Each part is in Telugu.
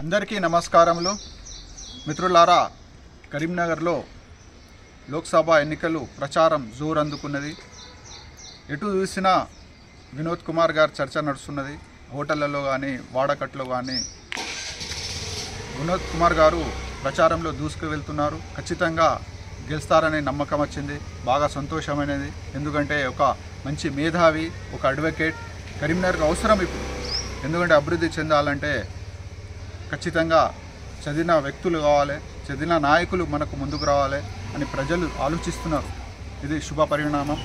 అందరికీ నమస్కారములు మిత్రులారా. కరీంనగర్లో లోక్సభ ఎన్నికలు ప్రచారం జోరందుకున్నది. ఎటు చూసినా వినోద్ కుమార్ గారు చర్చ నడుస్తున్నది. హోటళ్లలో కానీ వాడకట్లో కానీ వినోద్ కుమార్ గారు ప్రచారంలో దూసుకు వెళ్తున్నారు. ఖచ్చితంగా గెలుస్తారనే నమ్మకం వచ్చింది. బాగా సంతోషమైనది. ఎందుకంటే ఒక మంచి మేధావి, ఒక అడ్వకేట్ కరీంనగర్కి అవసరం ఇప్పుడు. ఎందుకంటే అభివృద్ధి చెందాలంటే ఖచ్చితంగా చదివిన వ్యక్తులు కావాలి, చదివిన నాయకులు మనకు ముందుకు రావాలి అని ప్రజలు ఆలోచిస్తున్నారు. ఇది శుభ పరిణామం.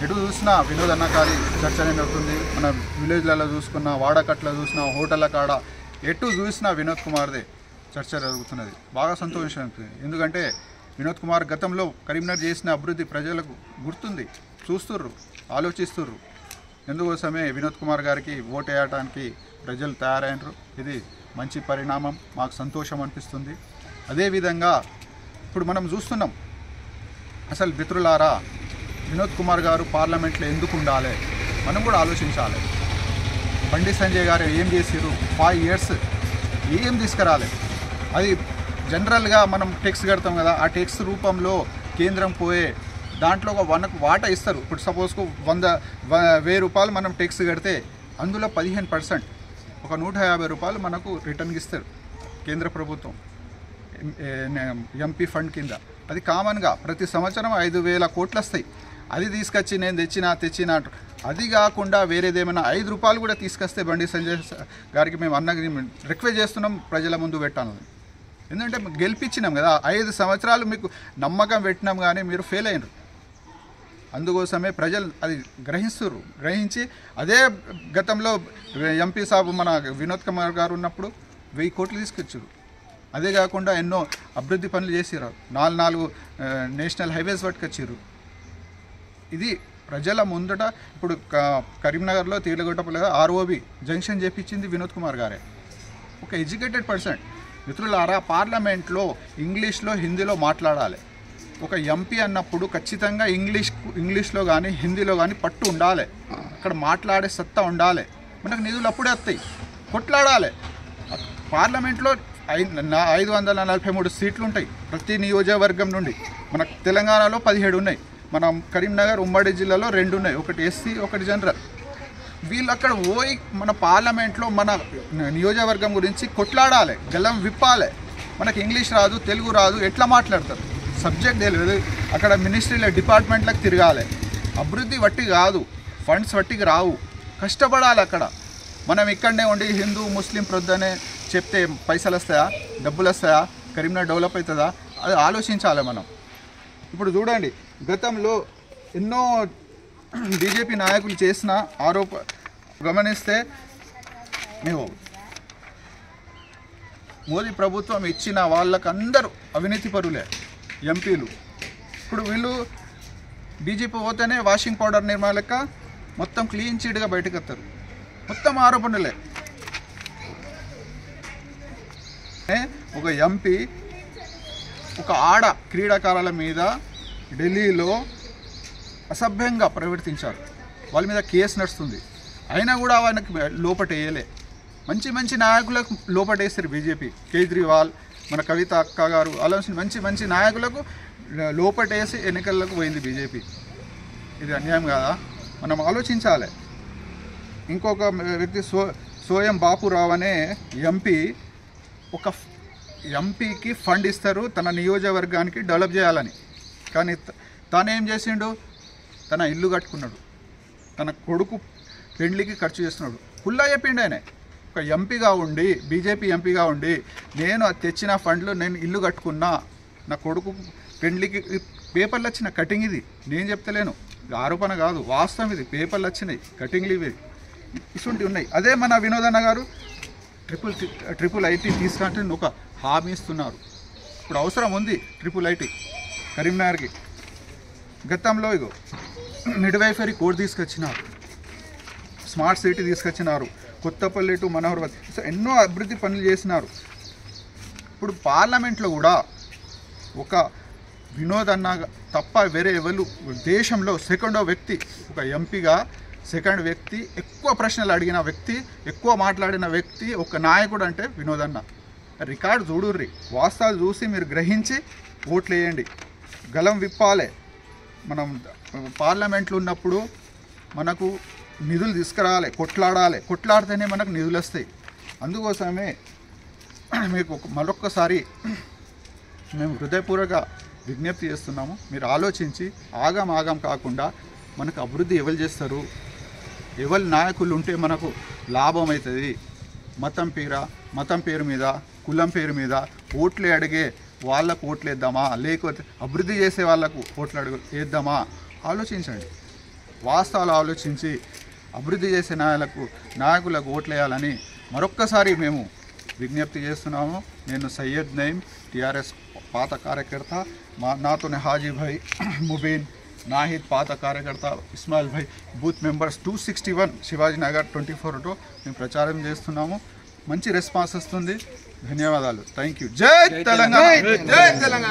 ఎటు చూసినా వినోద్ అన్న గారి చర్చనే జరుగుతుంది. మన విలేజ్లలో చూసుకున్న, వాడకట్లో చూసిన, హోటళ్ళ కాడ ఎటు చూసినా వినోద్ కుమార్దే చర్చ జరుగుతున్నది. బాగా సంతోషం అవుతుంది. ఎందుకంటే వినోద్ కుమార్ గతంలో కరీంనగర్ చేసిన అభివృద్ధి ప్రజలకు గుర్తుంది, చూస్తుర్రు, ఆలోచిస్తుర్రు. ఎందుకోసమే వినోద్ కుమార్ గారికి ఓటు వేయడానికి ప్రజలు తయారైనరు. ఇది మంచి పరిణామం, మాకు సంతోషం అనిపిస్తుంది. అదేవిధంగా ఇప్పుడు మనం చూస్తున్నాం. అసలు మిత్రులారా, వినోద్ కుమార్ గారు పార్లమెంట్లో ఎందుకు ఉండాలి మనం కూడా ఆలోచించాలి. బండి సంజయ్ గారు ఏం చేసారు? 5 years ఏం తీసుకురాలి. అది జనరల్గా మనం ట్యాక్స్ కడతాం కదా, ఆ ట్యాక్స్ రూపంలో కేంద్రం పోయే దాంట్లో ఒక 1 వాటా ఇస్తారు. ఇప్పుడు సపోజ్కు 100,000 రూపాయలు మనం ట్యాక్స్ కడితే అందులో 15% ఒక 150 రూపాయలు మనకు రిటర్న్కి ఇస్తారు కేంద్ర ప్రభుత్వం ఎంపీ ఫండ్ కింద. అది కామన్గా ప్రతి సంవత్సరం 5,000 కోట్లు వస్తాయి. అది తీసుకొచ్చి నేను తెచ్చినా అది కాకుండా వేరేదేమైనా 5 రూపాయలు కూడా తీసుకొస్తే బండి సంజయ్ గారికి మేము రిక్వెస్ట్ చేస్తున్నాం ప్రజల ముందు పెట్టాలని. ఎందుకంటే గెలిపించినాం కదా, 5 సంవత్సరాలు మీకు నమ్మకం పెట్టినాం కానీ మీరు ఫెయిల్ అయినారు. అందుకోసమే ప్రజలు అది గ్రహించి అదే గతంలో ఎంపీ సాబ్ మన వినోద్ కుమార్ గారు ఉన్నప్పుడు 1000 కోట్లు తీసుకొచ్చారు. అదే కాకుండా ఎన్నో అభివృద్ధి పనులు చేసిరు. 4 నేషనల్ హైవేస్ పట్టుకొచ్చారు. ఇది ప్రజల ముందట. ఇప్పుడు కరీంనగర్లో తీర్లగొట్టపల్లిగా ROB జంక్షన్ చేపించింది వినోద్ కుమార్ గారే, ఒక ఎడ్యుకేటెడ్ పర్సన్. మిత్రులారా, పార్లమెంట్లో ఇంగ్లీష్లో, హిందీలో మాట్లాడాలి. ఒక ఎంపీ అన్నప్పుడు ఖచ్చితంగా ఇంగ్లీష్లో కానీ హిందీలో కానీ పట్టు ఉండాలి. అక్కడ మాట్లాడే సత్తా ఉండాలి. మనకు నిధులు అప్పుడే వస్తాయి. కొట్లాడాలి. పార్లమెంట్లో 543 సీట్లు ఉంటాయి ప్రతి నియోజకవర్గం నుండి. మన తెలంగాణలో 17 ఉన్నాయి. మన కరీంనగర్ ఉమ్మడి జిల్లాలో 2 ఉన్నాయి, ఒకటి ఎస్సీ, ఒకటి జనరల్. వీళ్ళు అక్కడ పోయి మన పార్లమెంట్లో మన నియోజకవర్గం గురించి కొట్లాడాలి, గలం విప్పాలి. మనకి ఇంగ్లీష్ రాదు, తెలుగు రాదు, ఎట్లా మాట్లాడతారు? సబ్జెక్ట్ తెలియదు. అక్కడ మినిస్ట్రీల డిపార్ట్మెంట్లకు తిరగాలి. అభివృద్ధి వట్టి కాదు, ఫండ్స్ వట్టికి రావు, కష్టపడాలి. అక్కడ మనం ఇక్కడనే ఉండి హిందూ ముస్లిం ప్రొద్దనే చెప్తే పైసలు వస్తాయా, డబ్బులు వస్తాయా, కరీంనగర్ డెవలప్ అవుతుందా? అది ఆలోచించాలి మనం. ఇప్పుడు చూడండి, గతంలో ఎన్నో బీజేపీ నాయకులు చేసిన గమనిస్తే మేము మోదీ ప్రభుత్వం ఇచ్చిన వాళ్ళకు అందరూ అవినీతి పరులే ఎంపీలు. ఇప్పుడు వీళ్ళు బీజేపీ పోతేనే వాషింగ్ పౌడర్ నిర్మాలక మొత్తం క్లీన్ చీట్గా బయటకు వస్తారు. మొత్తం ఆరోపణలే. ఒక ఎంపీ ఒక క్రీడాకారుల మీద ఢిల్లీలో అసభ్యంగా ప్రవర్తించారు. వాళ్ళ మీద కేసు నడుస్తుంది. అయినా కూడా వాళ్ళకి లోపటేయలే. మంచి నాయకులకు లోపటేస్తారు బీజేపీ. కేజ్రీవాల్, మన కవిత అక్క గారు, అలాంటి మంచి నాయకులకు లోపటేసి ఎన్నికలకు పోయింది బీజేపీ. ఇది అన్యాయం కాదా? మనం ఆలోచించాలి. ఇంకొక వ్యక్తి సోయం బాపురావు అనే ఎంపీ, ఒక ఎంపీకి ఫండ్ ఇస్తారు తన నియోజకవర్గానికి డెవలప్ చేయాలని. కానీ తానేం చేసిండు? తన ఇల్లు కట్టుకున్నాడు, తన కొడుకు పెండ్లికి ఖర్చు చేస్తున్నాడు. ఫుల్లా చెప్పిండు ఆయన. ఒక ఎంపీగా ఉండి, బీజేపీ ఎంపీగా ఉండి, నేను తెచ్చిన ఫండ్లు నేను ఇల్లు కట్టుకున్నా, నా కొడుకు పెండ్లికి పేపర్లు వచ్చిన కటింగ్. ఇది నేను చెప్తలేను, ఆరోపణ కాదు, వాస్తవం. ఇది పేపర్లు వచ్చినాయి, కటింగ్లు ఇవి ఇటువంటి ఉన్నాయి. అదే మన వినోదన్న గారు ట్రిపుల్ ఐటీ తీసుకుంటే ఒక హామీ ఇస్తున్నారు. ఇప్పుడు అవసరం ఉంది ట్రిపుల్ ఐటీ కరీంనగర్కి. గతంలో ఇగో మిడ్వైఫరీ కోడ్ తీసుకొచ్చినారు, స్మార్ట్ సిటీ తీసుకొచ్చినారు, కొత్తపల్లి టు మనోహర్వతి, ఎన్నో అభివృద్ధి పనులు చేసినారు. ఇప్పుడు పార్లమెంట్లో కూడా ఒక వినోద్ అన్న తప్ప వేరే ఎవరు దేశంలో సెకండో వ్యక్తి, ఒక ఎంపీగా సెకండ్ వ్యక్తి, ఎక్కువ ప్రశ్నలు అడిగిన వ్యక్తి, ఎక్కువ మాట్లాడిన వ్యక్తి, ఒక నాయకుడు అంటే వినోద్ అన్న. రికార్డు చూడుర్రి, వాస్తవాలు చూసి మీరు గ్రహించి ఓట్లు వేయండి. గలం విప్పాలి. మనం పార్లమెంట్లో ఉన్నప్పుడు మనకు నిధులు తీసుకురావాలి, కొట్లాడితేనే మనకు నిధులు వస్తాయి. అందుకోసమే మీకు మరొక్కసారి మేము హృదయపూర్వక విజ్ఞప్తి చేస్తున్నాము. మీరు ఆలోచించి ఆగం కాకుండా మనకు అభివృద్ధి ఎవరు చేస్తారు, ఎవరి నాయకులు ఉంటే మనకు లాభం అవుతుంది. మతం పేరు మీద, కులం పేరు మీద ఓట్లు అడిగే వాళ్ళకు ఓట్లు వేద్దామా, లేకపోతే అభివృద్ధి చేసే వాళ్ళకు ఓట్లు వేద్దామా? ఆలోచించండి. వాస్తవాలు ఆలోచించి అభివృద్ధి చేసే నాయకులకు ఓట్లు వేయాలని మరొక్కసారి మేము విజ్ఞప్తి చేస్తున్నాము. నేను సయ్యద్ నయీం, టీఆర్ఎస్ పాత కార్యకర్త. నాతోనే హాజీ భాయ్, ముబీన్, నాహిద్ పాత కార్యకర్త, ఇస్మాయిల్ భాయ్, బూత్ మెంబర్స్ 261 శివాజీ నగర్ 24 మేము ప్రచారం చేస్తున్నాము. మంచి రెస్పాన్స్ వస్తుంది. ధన్యవాదాలు. Thank you. జై తెలంగాణ.